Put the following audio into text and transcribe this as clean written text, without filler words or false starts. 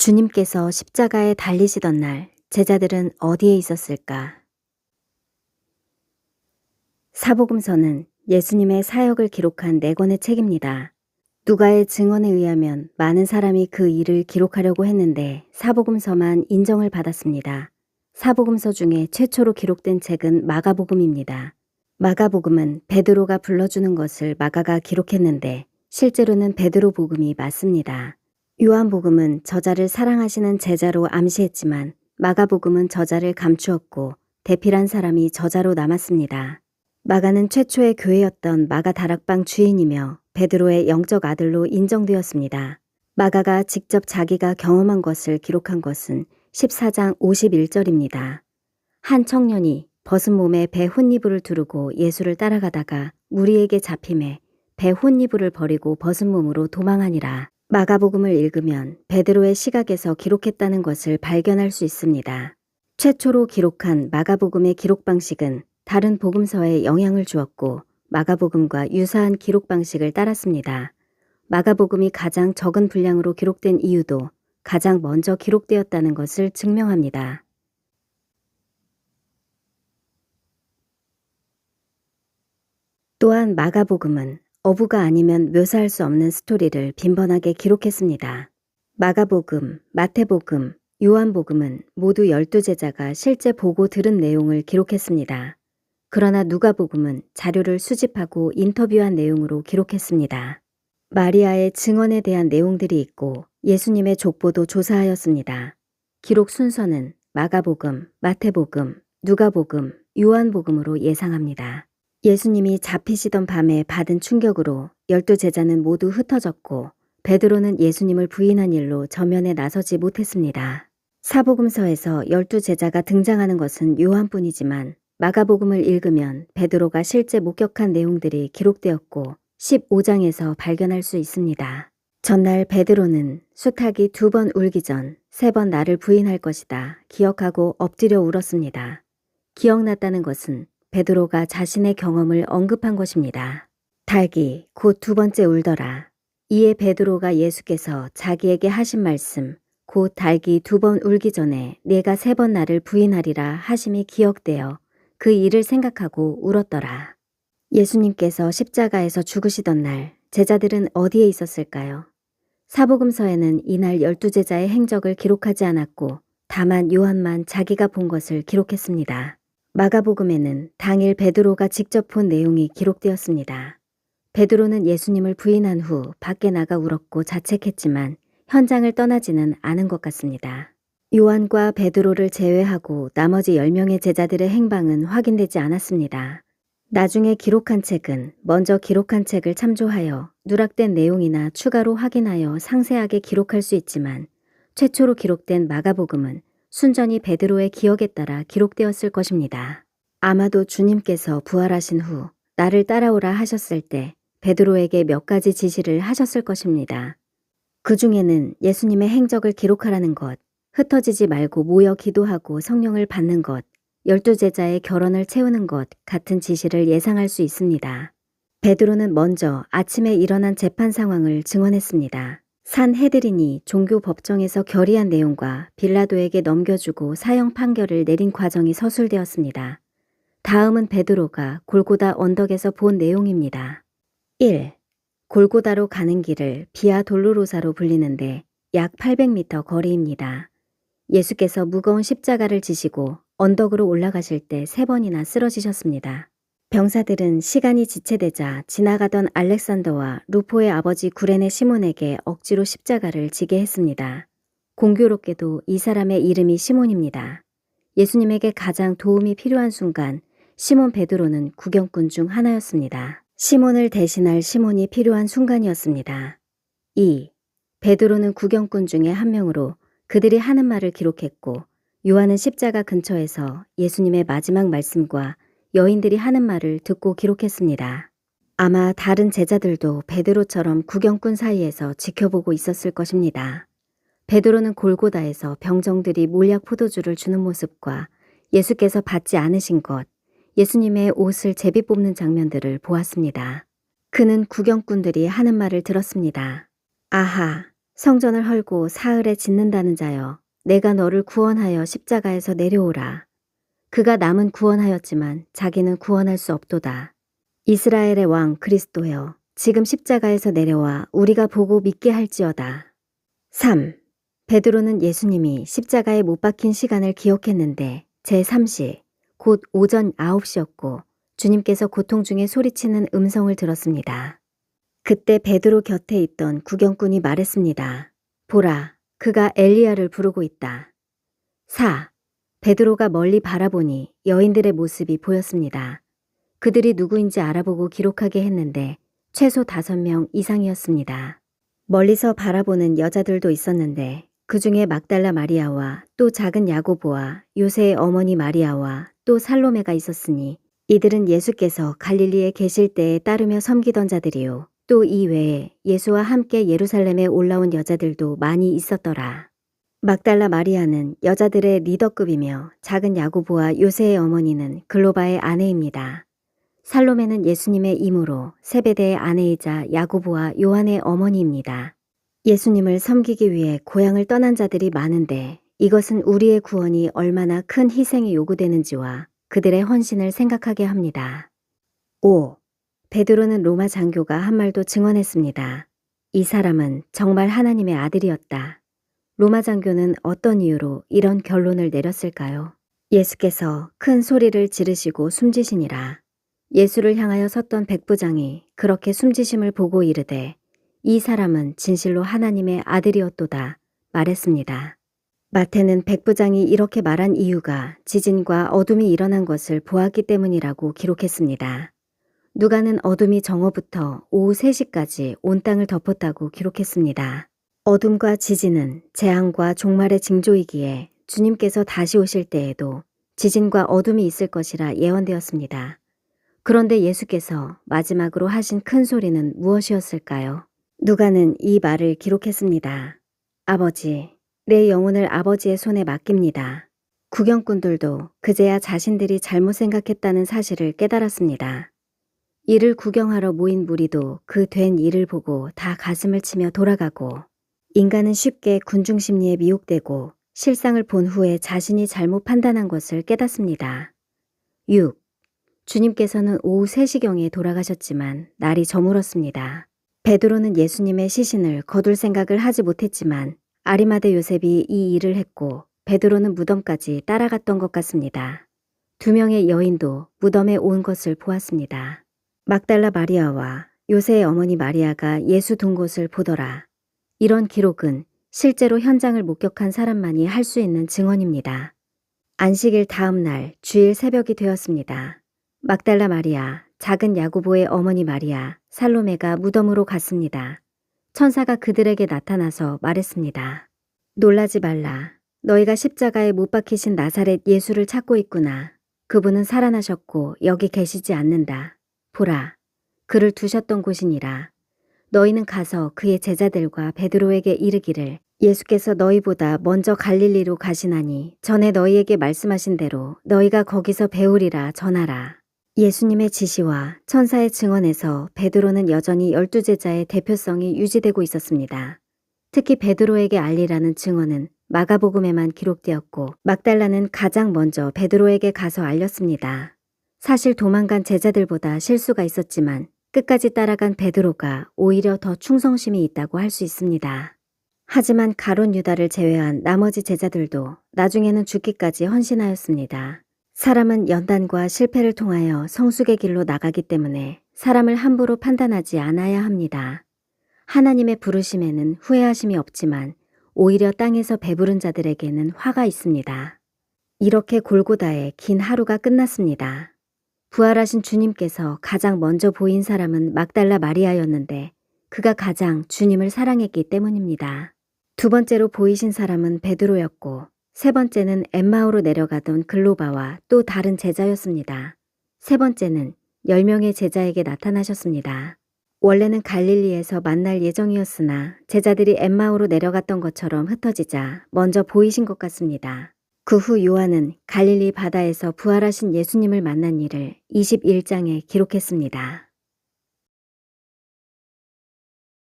주님께서 십자가에 달리시던 날 제자들은 어디에 있었을까? 사복음서는 예수님의 사역을 기록한 4권의 책입니다. 누가의 증언에 의하면 많은 사람이 그 일을 기록하려고 했는데 사복음서만 인정을 받았습니다. 사복음서 중에 최초로 기록된 책은 마가복음입니다. 마가복음은 베드로가 불러주는 것을 마가가 기록했는데 실제로는 베드로 복음이 맞습니다. 요한복음은 저자를 사랑하시는 제자로 암시했지만 마가복음은 저자를 감추었고 대필한 사람이 저자로 남았습니다. 마가는 최초의 교회였던 마가 다락방 주인이며 베드로의 영적 아들로 인정되었습니다. 마가가 직접 자기가 경험한 것을 기록한 것은 14장 51절입니다. 한 청년이 벗은 몸에 배 혼이불을 두르고 예수를 따라가다가 무리에게 잡힘에 배 혼이불을 버리고 벗은 몸으로 도망하니라. 마가복음을 읽으면 베드로의 시각에서 기록했다는 것을 발견할 수 있습니다. 최초로 기록한 마가복음의 기록 방식은 다른 복음서에 영향을 주었고 마가복음과 유사한 기록 방식을 따랐습니다. 마가복음이 가장 적은 분량으로 기록된 이유도 가장 먼저 기록되었다는 것을 증명합니다. 또한 마가복음은 어부가 아니면 묘사할 수 없는 스토리를 빈번하게 기록했습니다. 마가복음, 마태복음, 요한복음은 모두 12제자가 실제 보고 들은 내용을 기록했습니다. 그러나 누가복음은 자료를 수집하고 인터뷰한 내용으로 기록했습니다. 마리아의 증언에 대한 내용들이 있고 예수님의 족보도 조사하였습니다. 기록 순서는 마가복음, 마태복음, 누가복음, 요한복음으로 예상합니다. 예수님이 잡히시던 밤에 받은 충격으로 12제자는 모두 흩어졌고 베드로는 예수님을 부인한 일로 전면에 나서지 못했습니다. 사복음서에서 12제자가 등장하는 것은 요한뿐이지만 마가복음을 읽으면 베드로가 실제 목격한 내용들이 기록되었고 15장에서 발견할 수 있습니다. 전날 베드로는 수탉이 2번 울기 전 3번 나를 부인할 것이다 기억하고 엎드려 울었습니다. 기억났다는 것은 베드로가 자신의 경험을 언급한 것입니다. 닭이 곧 2번째 울더라. 이에 베드로가 예수께서 자기에게 하신 말씀, 곧 닭이 2번 울기 전에 내가 3번 나를 부인하리라 하심이 기억되어 그 일을 생각하고 울었더라. 예수님께서 십자가에서 죽으시던 날 제자들은 어디에 있었을까요? 사복음서에는 이날 12제자의 행적을 기록하지 않았고 다만 요한만 자기가 본 것을 기록했습니다. 마가복음에는 당일 베드로가 직접 본 내용이 기록되었습니다. 베드로는 예수님을 부인한 후 밖에 나가 울었고 자책했지만 현장을 떠나지는 않은 것 같습니다. 요한과 베드로를 제외하고 나머지 10명의 제자들의 행방은 확인되지 않았습니다. 나중에 기록한 책은 먼저 기록한 책을 참조하여 누락된 내용이나 추가로 확인하여 상세하게 기록할 수 있지만 최초로 기록된 마가복음은 순전히 베드로의 기억에 따라 기록되었을 것입니다. 아마도 주님께서 부활하신 후 나를 따라오라 하셨을 때 베드로에게 몇 가지 지시를 하셨을 것입니다. 그 중에는 예수님의 행적을 기록하라는 것, 흩어지지 말고 모여 기도하고 성령을 받는 것, 12제자의 결혼을 채우는 것 같은 지시를 예상할 수 있습니다. 베드로는 먼저 아침에 일어난 재판 상황을 증언했습니다. 산헤드린이 종교 법정에서 결의한 내용과 빌라도에게 넘겨주고 사형 판결을 내린 과정이 서술되었습니다. 다음은 베드로가 골고다 언덕에서 본 내용입니다. 1. 골고다로 가는 길을 비아 돌로로사로 불리는데 약 800m 거리입니다. 예수께서 무거운 십자가를 지시고 언덕으로 올라가실 때 3번이나 쓰러지셨습니다. 병사들은 시간이 지체되자 지나가던 알렉산더와 루포의 아버지 구레네 시몬에게 억지로 십자가를 지게 했습니다. 공교롭게도 이 사람의 이름이 시몬입니다. 예수님에게 가장 도움이 필요한 순간 시몬 베드로는 구경꾼 중 하나였습니다. 시몬을 대신할 시몬이 필요한 순간이었습니다. 2. 베드로는 구경꾼 중에 한 명으로 그들이 하는 말을 기록했고 요한은 십자가 근처에서 예수님의 마지막 말씀과 여인들이 하는 말을 듣고 기록했습니다. 아마 다른 제자들도 베드로처럼 구경꾼 사이에서 지켜보고 있었을 것입니다. 베드로는 골고다에서 병정들이 몰약 포도주를 주는 모습과 예수께서 받지 않으신 것, 예수님의 옷을 제비 뽑는 장면들을 보았습니다. 그는 구경꾼들이 하는 말을 들었습니다. 아하, 성전을 헐고 사흘에 짓는다는 자여, 내가 너를 구원하여 십자가에서 내려오라. 그가 남은 구원하였지만 자기는 구원할 수 없도다. 이스라엘의 왕 그리스도여, 지금 십자가에서 내려와 우리가 보고 믿게 할지어다. 3. 베드로는 예수님이 십자가에 못 박힌 시간을 기억했는데 제3시, 곧 오전 9시였고 주님께서 고통 중에 소리치는 음성을 들었습니다. 그때 베드로 곁에 있던 구경꾼이 말했습니다. 보라, 그가 엘리야를 부르고 있다. 4. 베드로가 멀리 바라보니 여인들의 모습이 보였습니다. 그들이 누구인지 알아보고 기록하게 했는데 최소 5명 이상이었습니다. 멀리서 바라보는 여자들도 있었는데 그 중에 막달라 마리아와 또 작은 야고보와 요새의 어머니 마리아와 또 살로메가 있었으니 이들은 예수께서 갈릴리에 계실 때에 따르며 섬기던 자들이요. 또 이 외에 예수와 함께 예루살렘에 올라온 여자들도 많이 있었더라. 막달라 마리아는 여자들의 리더급이며 작은 야고보와 요새의 어머니는 글로바의 아내입니다. 살로메는 예수님의 이모로 세베대의 아내이자 야고보와 요한의 어머니입니다. 예수님을 섬기기 위해 고향을 떠난 자들이 많은데 이것은 우리의 구원이 얼마나 큰 희생이 요구되는지와 그들의 헌신을 생각하게 합니다. 5. 베드로는 로마 장교가 한 말도 증언했습니다. 이 사람은 정말 하나님의 아들이었다. 로마 장교는 어떤 이유로 이런 결론을 내렸을까요? 예수께서 큰 소리를 지르시고 숨지시니라. 예수를 향하여 섰던 백부장이 그렇게 숨지심을 보고 이르되 이 사람은 진실로 하나님의 아들이었도다 말했습니다. 마태는 백부장이 이렇게 말한 이유가 지진과 어둠이 일어난 것을 보았기 때문이라고 기록했습니다. 누가는 어둠이 정오부터 오후 3시까지 온 땅을 덮었다고 기록했습니다. 어둠과 지진은 재앙과 종말의 징조이기에 주님께서 다시 오실 때에도 지진과 어둠이 있을 것이라 예언되었습니다. 그런데 예수께서 마지막으로 하신 큰 소리는 무엇이었을까요? 누가는 이 말을 기록했습니다. 아버지, 내 영혼을 아버지의 손에 맡깁니다. 구경꾼들도 그제야 자신들이 잘못 생각했다는 사실을 깨달았습니다. 이를 구경하러 모인 무리도 그 된 일을 보고 다 가슴을 치며 돌아가고 인간은 쉽게 군중심리에 미혹되고 실상을 본 후에 자신이 잘못 판단한 것을 깨닫습니다. 6. 주님께서는 오후 3시경에 돌아가셨지만 날이 저물었습니다. 베드로는 예수님의 시신을 거둘 생각을 하지 못했지만 아리마대 요셉이 이 일을 했고 베드로는 무덤까지 따라갔던 것 같습니다. 2명의 여인도 무덤에 온 것을 보았습니다. 막달라 마리아와 요새의 어머니 마리아가 예수 둔 곳을 보더라. 이런 기록은 실제로 현장을 목격한 사람만이 할 수 있는 증언입니다. 안식일 다음 날 주일 새벽이 되었습니다. 막달라 마리아, 작은 야고보의 어머니 마리아, 살로메가 무덤으로 갔습니다. 천사가 그들에게 나타나서 말했습니다. 놀라지 말라. 너희가 십자가에 못 박히신 나사렛 예수를 찾고 있구나. 그분은 살아나셨고 여기 계시지 않는다. 보라, 그를 두셨던 곳이니라. 너희는 가서 그의 제자들과 베드로에게 이르기를 예수께서 너희보다 먼저 갈릴리로 가시나니 전에 너희에게 말씀하신 대로 너희가 거기서 배우리라 전하라. 예수님의 지시와 천사의 증언에서 베드로는 여전히 12제자의 대표성이 유지되고 있었습니다. 특히 베드로에게 알리라는 증언은 마가복음에만 기록되었고 막달라는 가장 먼저 베드로에게 가서 알렸습니다. 사실 도망간 제자들보다 실수가 있었지만 끝까지 따라간 베드로가 오히려 더 충성심이 있다고 할 수 있습니다. 하지만 가룟 유다를 제외한 나머지 제자들도 나중에는 죽기까지 헌신하였습니다. 사람은 연단과 실패를 통하여 성숙의 길로 나가기 때문에 사람을 함부로 판단하지 않아야 합니다. 하나님의 부르심에는 후회하심이 없지만 오히려 땅에서 배부른 자들에게는 화가 있습니다. 이렇게 골고다의 긴 하루가 끝났습니다. 부활하신 주님께서 가장 먼저 보인 사람은 막달라 마리아였는데 그가 가장 주님을 사랑했기 때문입니다. 두 번째로 보이신 사람은 베드로였고 세 번째는 엠마오로 내려가던 글로바와 또 다른 제자였습니다. 세 번째는 10명의 제자에게 나타나셨습니다. 원래는 갈릴리에서 만날 예정이었으나 제자들이 엠마오로 내려갔던 것처럼 흩어지자 먼저 보이신 것 같습니다. 그 후 요한은 갈릴리 바다에서 부활하신 예수님을 만난 일을 21장에 기록했습니다.